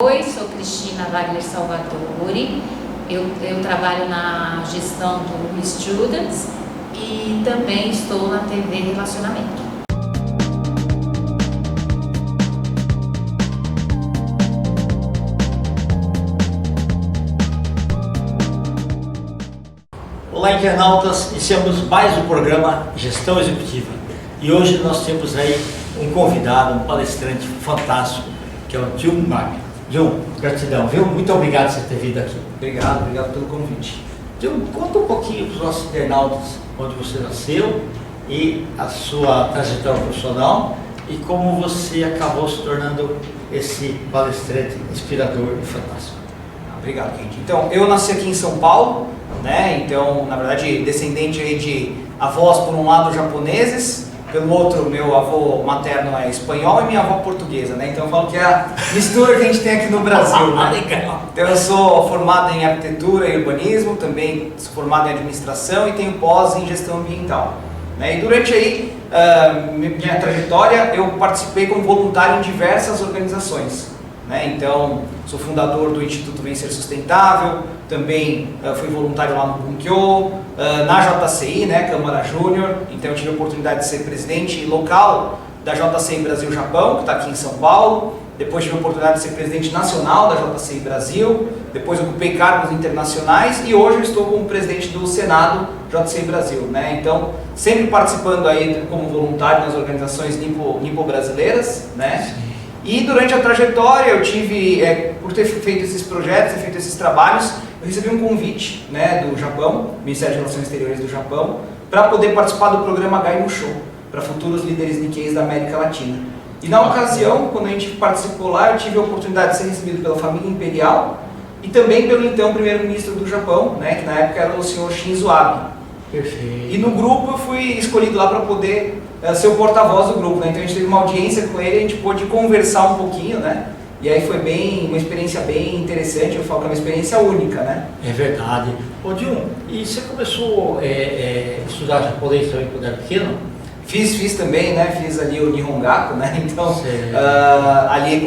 Oi, sou Cristina Wagner Salvatore, eu trabalho na gestão do Students e também estou na TV Relacionamento. Olá, internautas, iniciamos mais um programa Gestão Executiva e hoje nós temos aí um convidado, um palestrante fantástico, que é o Jun Wagner. Jun, gratidão, viu? Muito obrigado por você ter vindo aqui. Obrigado pelo convite. Jun, conta um pouquinho para os nossos internautas onde você nasceu e a sua trajetória profissional e como você acabou se tornando esse palestrante inspirador e fantástico. Obrigado, gente. Então, eu nasci aqui em São Paulo, né? Então, na verdade, descendente aí de avós, por um lado, japoneses, pelo outro, meu avô materno é espanhol e minha avó portuguesa, né? Então eu falo que é a mistura que a gente tem aqui no Brasil, né? Então eu sou formado em arquitetura e urbanismo, também sou formado em administração e tenho pós em gestão ambiental, né? E durante aí minha trajetória, eu participei como voluntário em diversas organizações, né? Então, sou fundador do Instituto Vencer Sustentável, também fui voluntário lá no Bunkyo, na JCI, né, Câmara Júnior, então eu tive a oportunidade de ser presidente local da JCI Brasil-Japão, que está aqui em São Paulo, depois tive a oportunidade de ser presidente nacional da JCI Brasil, depois ocupei cargos internacionais e hoje eu estou como presidente do Senado JCI Brasil, né? Então, sempre participando aí como voluntário nas organizações nipo-brasileiras, né? Sim. E durante a trajetória eu tive, por ter feito esses projetos, ter feito esses trabalhos, eu recebi um convite, né, do Japão, Ministério de Relações Exteriores do Japão, para poder participar do programa Gai no Show, para futuros líderes Nikkeis da América Latina. E na ocasião, quando a gente participou lá, eu tive a oportunidade de ser recebido pela família imperial e também pelo então primeiro-ministro do Japão, né, que na época era o senhor Shinzo Abe. Perfeito. E no grupo eu fui escolhido lá para poder ser o porta-voz do grupo, né? Então a gente teve uma audiência com ele, a gente pôde conversar um pouquinho, né? E aí foi uma experiência bem interessante, eu falo que é uma experiência única, né? É verdade. Ô Jun, e você começou a estudar japonês também quando era pequeno? Fiz também, né? Fiz ali o Nihongaku, né? Então, ali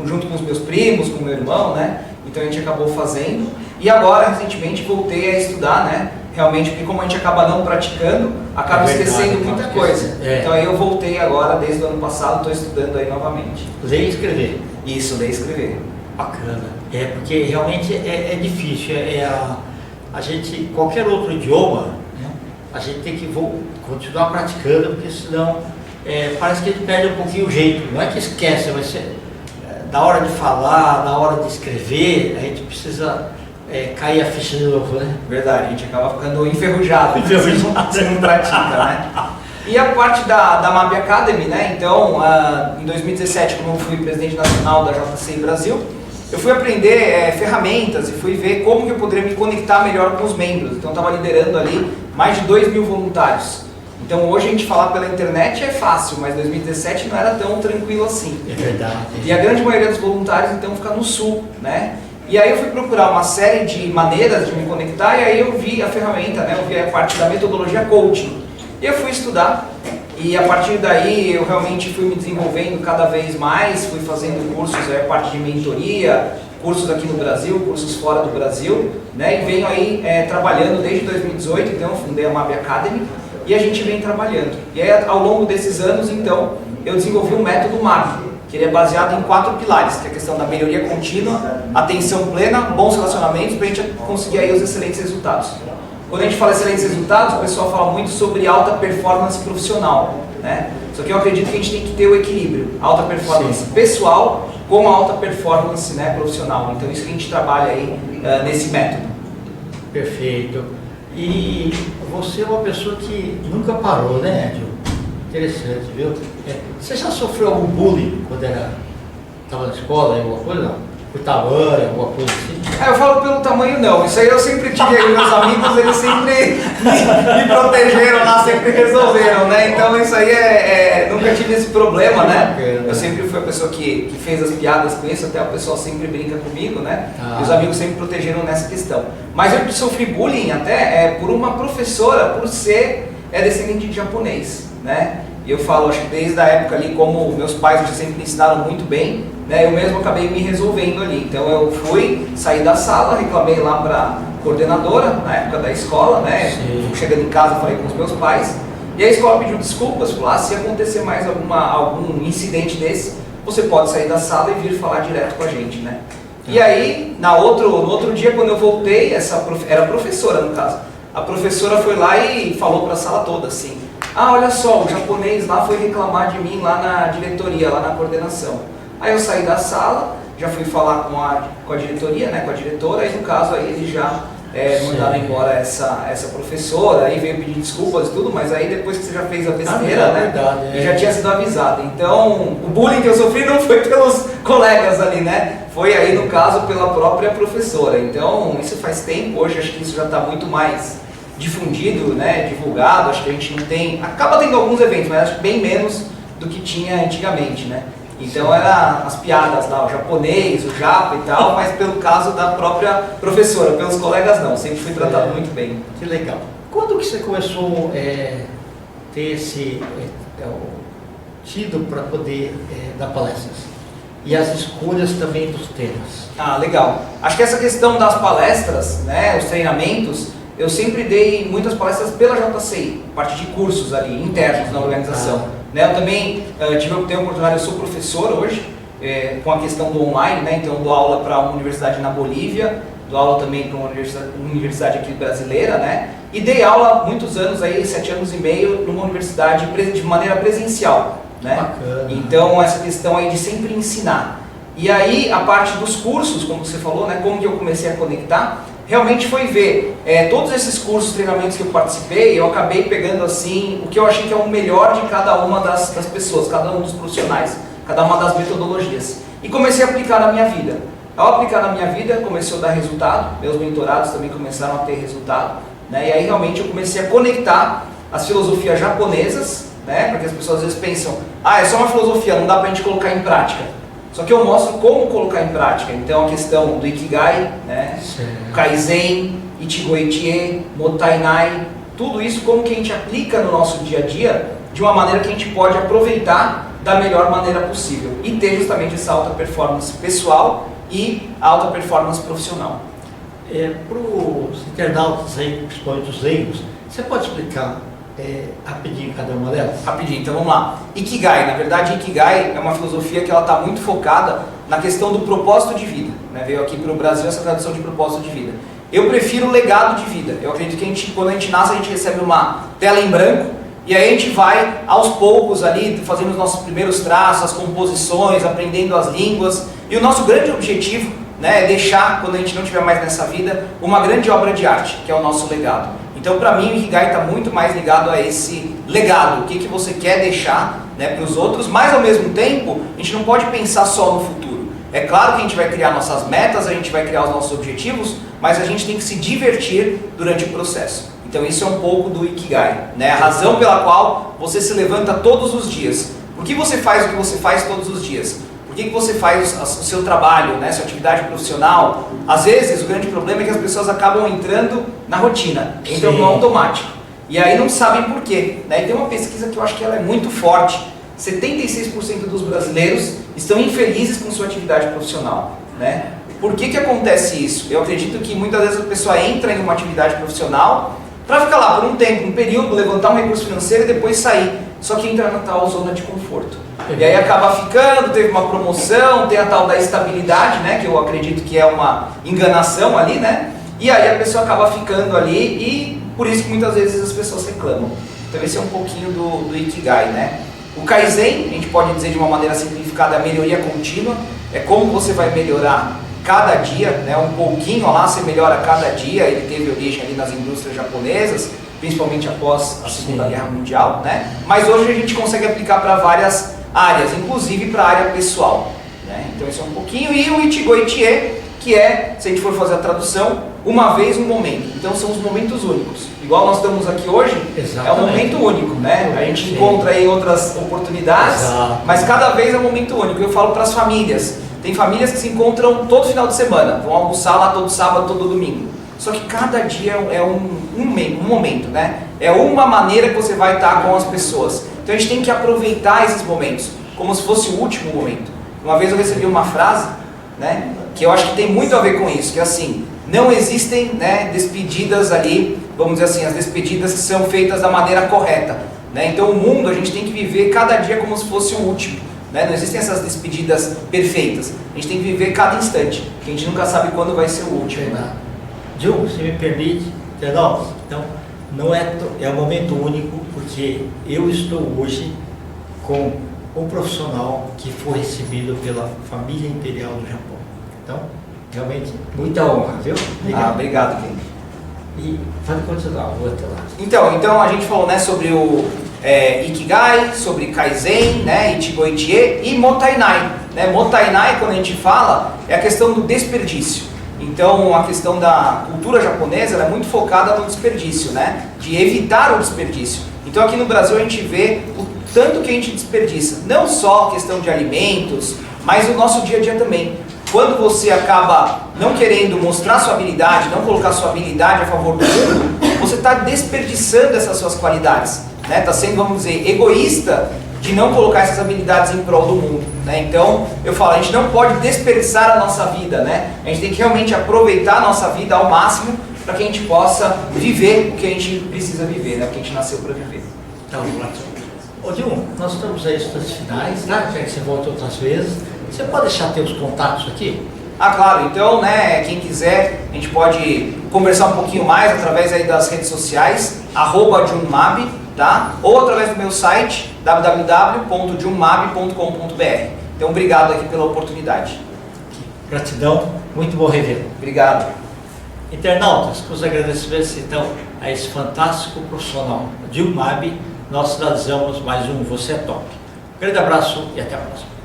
junto com os meus primos, com o meu irmão, né? Então a gente acabou fazendo. E agora, recentemente, voltei a estudar, né? Realmente, porque como a gente acaba não praticando, acaba esquecendo muita coisa. Então aí eu voltei agora, desde o ano passado, estou estudando aí novamente. Ler e escrever. Isso, ler e escrever. Bacana. Porque realmente é difícil. A gente, qualquer outro idioma, né, a gente tem que continuar praticando, porque senão parece que a gente perde um pouquinho o jeito. Não é que esquece, mas na hora de falar, na hora de escrever, a gente precisa cair a ficha de novo, né? Verdade, a gente acaba ficando enferrujado, você não pratica, né? E a parte da MAB Academy, né? Então, em 2017, como eu fui presidente nacional da JCI Brasil, eu fui aprender ferramentas e fui ver como que eu poderia me conectar melhor com os membros. Então, eu estava liderando ali mais de 2.000 voluntários. Então, hoje a gente falar pela internet é fácil, mas 2017 não era tão tranquilo assim. É verdade. E a grande maioria dos voluntários, então, fica no sul, né? E aí eu fui procurar uma série de maneiras de me conectar e aí eu vi a ferramenta, né? Eu vi a parte da metodologia coaching. E eu fui estudar e a partir daí eu realmente fui me desenvolvendo cada vez mais, fui fazendo cursos, parte de mentoria, cursos aqui no Brasil, cursos fora do Brasil, né? E venho aí trabalhando desde 2018, então eu fundei a MAB Academy e a gente vem trabalhando. E aí ao longo desses anos, então, eu desenvolvi um método MAB, que ele é baseado em 4 pilares, que é a questão da melhoria contínua, atenção plena, bons relacionamentos, para a gente conseguir aí os excelentes resultados. Quando a gente fala excelentes resultados, o pessoal fala muito sobre alta performance profissional, né? Só que eu acredito que a gente tem que ter o equilíbrio, alta performance pessoal com alta performance, né, profissional. Então isso que a gente trabalha aí nesse método. Perfeito. E você é uma pessoa que nunca parou, né, Edil? Interessante, viu? Você já sofreu algum bullying quando estava na escola, alguma coisa? Não? Por tamanho, alguma coisa assim? Eu falo pelo tamanho não, isso aí eu sempre tive aí, meus amigos, eles sempre me protegeram lá, sempre resolveram, né? Então isso aí nunca tive esse problema, né? Eu sempre fui a pessoa que fez as piadas com isso, até o pessoal sempre brinca comigo, né? E os amigos sempre protegeram nessa questão. Mas eu sofri bullying até por uma professora, por ser descendente de japonês, né? E eu falo, acho que desde a época ali, como meus pais sempre me ensinaram muito bem, né, eu mesmo acabei me resolvendo ali. Então eu fui, saí da sala, reclamei lá para coordenadora, na época da escola, né, chegando em casa falei com os meus pais, e a escola pediu desculpas, falou, se acontecer mais algum incidente desse, você pode sair da sala e vir falar direto com a gente, né. E aí, no outro dia, quando eu voltei, era professora no caso, a professora foi lá e falou para a sala toda assim, olha só, o japonês lá foi reclamar de mim lá na diretoria, lá na coordenação. Aí eu saí da sala, já fui falar com a diretoria, né, com a diretora, e no caso aí eles já mandaram embora essa professora, aí veio pedir desculpas e tudo, mas aí depois que você já fez a besteira, né, verdade, já tinha sido avisado. Então, o bullying que eu sofri não foi pelos colegas ali, né, foi aí no caso pela própria professora. Então, isso faz tempo, hoje acho que isso já está muito mais difundido, né, divulgado, acho que a gente não tem, acaba tendo alguns eventos, mas acho que bem menos do que tinha antigamente, né. Então era as piadas lá, o japonês, o japa e tal, mas pelo caso da própria professora, pelos colegas não, sempre fui tratado muito bem. Que legal. Quando que você começou ter esse tido para poder dar palestras? E as escolhas também dos temas? Legal. Acho que essa questão das palestras, né, os treinamentos, eu sempre dei muitas palestras pela JCI, parte de cursos ali, internos na organização. Eu também tenho a oportunidade, eu sou professor hoje, com a questão do online, né? Então eu dou aula para uma universidade na Bolívia, dou aula também para uma universidade aqui brasileira, né? E dei aula há muitos anos, aí, 7 anos e meio, numa universidade de maneira presencial, né? Bacana. Então essa questão aí de sempre ensinar. E aí a parte dos cursos, como você falou, né? Como que eu comecei a conectar, realmente foi ver todos esses cursos, treinamentos que eu participei, eu acabei pegando assim, o que eu achei que é o melhor de cada uma das pessoas, cada um dos profissionais, cada uma das metodologias. E comecei a aplicar na minha vida. Ao aplicar na minha vida, começou a dar resultado, meus mentorados também começaram a ter resultado, né? E aí realmente eu comecei a conectar as filosofias japonesas, né? Porque as pessoas às vezes pensam, é só uma filosofia, não dá pra gente colocar em prática. Só que eu mostro como colocar em prática. Então a questão do Ikigai, né? Kaizen, Ichigo-Ichie, Motainai, tudo isso como que a gente aplica no nosso dia a dia de uma maneira que a gente pode aproveitar da melhor maneira possível e ter justamente essa alta performance pessoal e alta performance profissional. Para os internautas aí, principalmente os leigos, você pode explicar rapidinho cada uma delas? Rapidinho, então vamos lá. Ikigai, na verdade Ikigai é uma filosofia que ela está muito focada na questão do propósito de vida, né? Veio aqui para o Brasil essa tradução de propósito de vida. Eu prefiro legado de vida. Eu acredito que quando a gente nasce, a gente recebe uma tela em branco e aí a gente vai aos poucos ali fazendo os nossos primeiros traços, as composições, aprendendo as línguas, e o nosso grande objetivo, né, é deixar, quando a gente não estiver mais nessa vida, uma grande obra de arte, que é o nosso legado. Então, para mim, o Ikigai está muito mais ligado a esse legado, o que você quer deixar, né, para os outros, mas ao mesmo tempo, a gente não pode pensar só no futuro. É claro que a gente vai criar nossas metas, a gente vai criar os nossos objetivos, mas a gente tem que se divertir durante o processo. Então isso é um pouco do Ikigai, né? A razão pela qual você se levanta todos os dias. Por que você faz o que você faz todos os dias? Por que você faz o seu trabalho, né, sua atividade profissional? Às vezes o grande problema é que as pessoas acabam entrando na rotina, entram no automático. E aí não sabem por quê, né? E tem uma pesquisa que eu acho que ela é muito forte. 76% dos brasileiros estão infelizes com sua atividade profissional, né? Por que acontece isso? Eu acredito que muitas vezes a pessoa entra em uma atividade profissional para ficar lá por um tempo, um período, levantar um recurso financeiro e depois sair. Só que entra na tal zona de conforto. E aí acaba ficando, teve uma promoção, tem a tal da estabilidade, né? Que eu acredito que é uma enganação ali, né? E aí a pessoa acaba ficando ali e por isso que muitas vezes as pessoas reclamam. Então esse é um pouquinho do Ikigai, né? O Kaizen, a gente pode dizer de uma maneira simplificada, a melhoria contínua. É como você vai melhorar cada dia, né? Um pouquinho lá, você melhora cada dia. Ele teve origem ali nas indústrias japonesas, principalmente após a Segunda Guerra Mundial, né? Mas hoje a gente consegue aplicar para várias áreas, inclusive para a área pessoal, né? Então isso é um pouquinho. E o Ichigo-Ichie, que é, se a gente for fazer a tradução, uma vez um momento. Então são os momentos únicos. Igual nós estamos aqui hoje, é um momento único, né? A gente encontra aí outras oportunidades, mas cada vez é um momento único. Eu falo para as famílias. Tem famílias que se encontram todo final de semana, vão almoçar lá todo sábado, todo domingo. Só que cada dia é um momento, né? É uma maneira que você vai estar com as pessoas. Então a gente tem que aproveitar esses momentos, como se fosse o último momento. Uma vez eu recebi uma frase, né, que eu acho que tem muito a ver com isso, que é assim, não existem, né, despedidas ali, vamos dizer assim, as despedidas que são feitas da maneira correta, né? Então o mundo a gente tem que viver cada dia como se fosse o último, né? Não existem essas despedidas perfeitas, a gente tem que viver cada instante, porque a gente nunca sabe quando vai ser o último. Gil, se me permite, então, não é um momento único, porque eu estou hoje com um profissional que foi recebido pela família imperial do Japão. Então, realmente, muita honra, viu? Obrigado. Obrigado, Ken. E pode continuar, vou até lá. Então a gente falou, né, sobre o Ikigai, sobre Kaizen, né, Ichigo Ichie e Mottainai. Né? Mottainai, quando a gente fala, é a questão do desperdício. Então, a questão da cultura japonesa ela é muito focada no desperdício, né? De evitar o desperdício. Então, aqui no Brasil, a gente vê o tanto que a gente desperdiça. Não só a questão de alimentos, mas o nosso dia a dia também. Quando você acaba não querendo mostrar sua habilidade, não colocar sua habilidade a favor do mundo, você está desperdiçando essas suas qualidades. Né? Está sendo, vamos dizer, egoísta de não colocar essas habilidades em prol do mundo, né? Então, eu falo, a gente não pode desperdiçar a nossa vida, né? A gente tem que realmente aproveitar a nossa vida ao máximo para que a gente possa viver o que a gente precisa viver, né? O que a gente nasceu para viver. Então, ô Dilma, nós estamos aí nos finais, tá? Já que você volta outras vezes, você pode deixar teus contatos aqui? Ah, claro, então, né, quem quiser, a gente pode conversar um pouquinho mais através aí das redes sociais, @junmab, tá? Ou através do meu site, www.junmab.com.br. Então, obrigado aqui pela oportunidade. Gratidão, muito bom revê-lo. Obrigado. Internautas, com os agradecimentos então a esse fantástico profissional, Junmab, nós finalizamos mais um Você é Top. Um grande abraço e até a próxima.